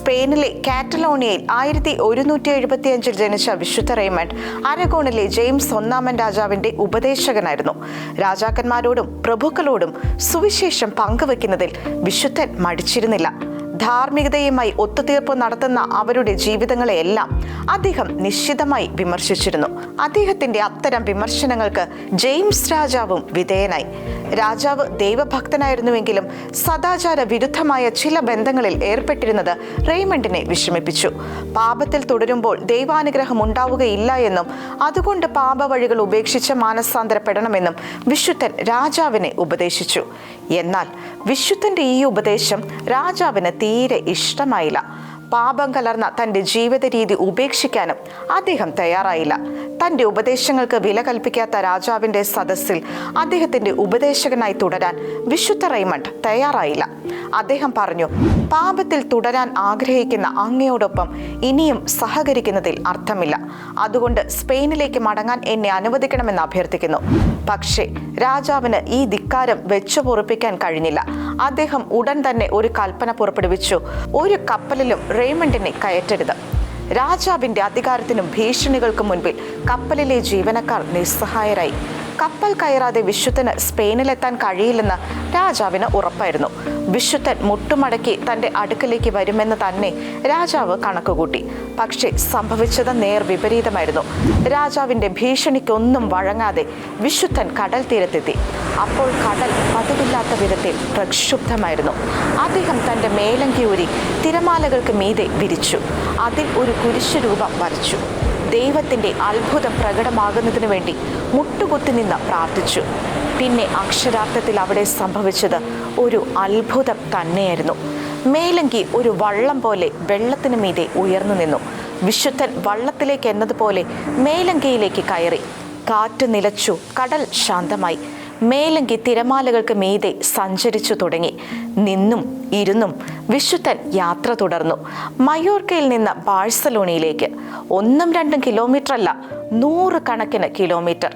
സ്പെയിനിലെ കാറ്റലോണിയയിൽ 1175 ജനിച്ച വിശുദ്ധ റെയ്മണ്ട് അരഗോണിലെ ജെയിംസ് ഒന്നാമൻ രാജാവിന്റെ ഉപദേശകനായിരുന്നു. രാജാക്കന്മാരോടും പ്രഭുക്കളോടും സുവിശേഷം പങ്കുവെക്കുന്നതിൽ വിശുദ്ധൻ മടിച്ചിരുന്നില്ല. ധാർമ്മികതയുമായി ഒത്തുതീർപ്പ് നടത്തുന്ന അവരുടെ ജീവിതങ്ങളെയെല്ലാം അദ്ദേഹം നിശ്ചിതമായി വിമർശിച്ചിരുന്നു. അദ്ദേഹത്തിന്റെ അത്തരം വിമർശനങ്ങൾക്ക് ജെയിംസ് രാജാവും വിധേയനായി. രാജാവ് ദൈവഭക്തനായിരുന്നുവെങ്കിലും സദാചാര വിരുദ്ധമായ ചില ബന്ധങ്ങളിൽ ഏർപ്പെട്ടിരുന്നത് റെയ്മണ്ടിനെ വിഷമിപ്പിച്ചു. പാപത്തിൽ തുടരുമ്പോൾ ദൈവാനുഗ്രഹം ഉണ്ടാവുകയില്ല എന്നും അതുകൊണ്ട് പാപവഴികൾ ഉപേക്ഷിച്ച് മാനസാന്തരപ്പെടണമെന്നും വിശുദ്ധൻ രാജാവിനെ ഉപദേശിച്ചു. എന്നാൽ വിശുദ്ധന്റെ ഈ ഉപദേശം രാജാവിന് തീരെ ഇഷ്ടമായില്ല. പാപം കലർന്ന തൻ്റെ ജീവിത രീതി ഉപേക്ഷിക്കാനും അദ്ദേഹം തയ്യാറായില്ല. തൻ്റെ ഉപദേശങ്ങൾക്ക് വില കൽപ്പിക്കാത്ത രാജാവിൻ്റെ സദസ്സിൽ അദ്ദേഹത്തിൻ്റെ ഉപദേശകനായി തുടരാൻ വിശുദ്ധ റെയ്മണ്ട് തയ്യാറായില്ല. അദ്ദേഹം പറഞ്ഞു, പാപത്തിൽ തുടരാൻ ആഗ്രഹിക്കുന്ന അങ്ങയോടൊപ്പം ഇനിയും സഹകരിക്കുന്നതിൽ അർത്ഥമില്ല. അതുകൊണ്ട് സ്പെയിനിലേക്ക് മടങ്ങാൻ എന്നെ അനുവദിക്കണമെന്ന് അഭ്യർത്ഥിക്കുന്നു. പക്ഷേ രാജാവിന് ഈ ധിക്കാരം വെച്ചു പൊറുപ്പിക്കാൻ കഴിഞ്ഞില്ല. അദ്ദേഹം ഉടൻ തന്നെ ഒരു കൽപ്പന പുറപ്പെടുവിച്ചു: ഒരു കപ്പലിലും റെയ്മണ്ടിനെ കയറ്റരുത്. രാജാവിന്റെ അധികാരത്തിനും ഭീഷണികൾക്കും മുൻപിൽ കപ്പലിലെ ജീവനക്കാർ നിസ്സഹായരായി. കപ്പൽ കയറാതെ വിശുദ്ധന് സ്പെയിനിലെത്താൻ കഴിയില്ലെന്ന് രാജാവിന് ഉറപ്പായിരുന്നു. വിശുദ്ധൻ മുട്ടുമടക്കി തൻ്റെ അടുക്കലേക്ക് വരുമെന്ന് തന്നെ രാജാവ് കണക്കുകൂട്ടി. പക്ഷേ സംഭവിച്ചത് നേർ വിപരീതമായിരുന്നു. രാജാവിൻ്റെ ഭീഷണിക്കൊന്നും വഴങ്ങാതെ വിശുദ്ധൻ കടൽ തീരത്തെത്തി. അപ്പോൾ കടൽ പതിവില്ലാത്ത വിധത്തിൽ പ്രക്ഷുബ്ധമായിരുന്നു. അദ്ദേഹം തൻ്റെ മേലങ്കി ഊരി തിരമാലകൾക്ക് മീതെ വിരിച്ചു. അതിൽ ഒരു കുരിശു രൂപം വരച്ചു. ദൈവത്തിൻ്റെ അത്ഭുതം പ്രകടമാകുന്നതിനു വേണ്ടി മുട്ടുകുത്തി നിന്ന് പ്രാർത്ഥിച്ചു. പിന്നെ അക്ഷരാർത്ഥത്തിൽ അവിടെ സംഭവിച്ചത് ഒരു അത്ഭുതം തന്നെയായിരുന്നു. മേലങ്കി ഒരു വള്ളം പോലെ വെള്ളത്തിന് മീതെ ഉയർന്നു നിന്നു. വിശുദ്ധൻ വള്ളത്തിലേക്ക് എന്നതുപോലെ മേലങ്കിയിലേക്ക് കയറി. കാറ്റ് നിലച്ചു. കടൽ ശാന്തമായി. മേലങ്കി തിരമാലകൾക്ക് മീതെ സഞ്ചരിച്ചു തുടങ്ങി. നിന്നും ഇരുന്നും വിശുദ്ധൻ യാത്ര തുടർന്നു. മയോർക്കയിൽ നിന്ന് ബാഴ്സലോണയിലേക്ക് 1-2 കിലോമീറ്റർ അല്ല, 100 കണക്കിന് കിലോമീറ്റർ.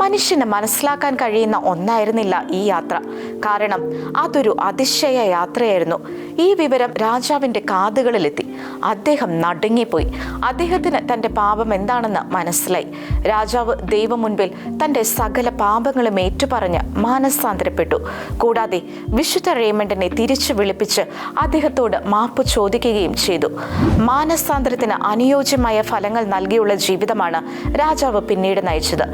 മനുഷ്യന് മനസ്സിലാക്കാൻ കഴിയുന്ന ഒന്നായിരുന്നില്ല ഈ യാത്ര. കാരണം അതൊരു അതിശയ യാത്രയായിരുന്നു. ഈ വിവരം രാജാവിൻ്റെ കാതുകളിലെത്തി. അദ്ദേഹം നടുങ്ങിപ്പോയി. അദ്ദേഹത്തിന് തൻ്റെ പാപം എന്താണെന്ന് മനസ്സിലായി. രാജാവ് ദൈവം മുൻപിൽ തൻ്റെ സകല പാപങ്ങളും ഏറ്റുപറഞ്ഞ് മാനസാന്തരപ്പെട്ടു. കൂടാതെ വിശുദ്ധ റെയ്മണ്ടിനെ തിരിച്ചു വിളിപ്പിച്ച് അദ്ദേഹത്തോട് മാപ്പ് ചോദിക്കുകയും ചെയ്തു. മാനസാന്തരത്തിന് അനുയോജ്യമായ ഫലങ്ങൾ നൽകിയുള്ള ജീവിതമാണ് രാജാവ് പിന്നീട് നയിച്ചത്.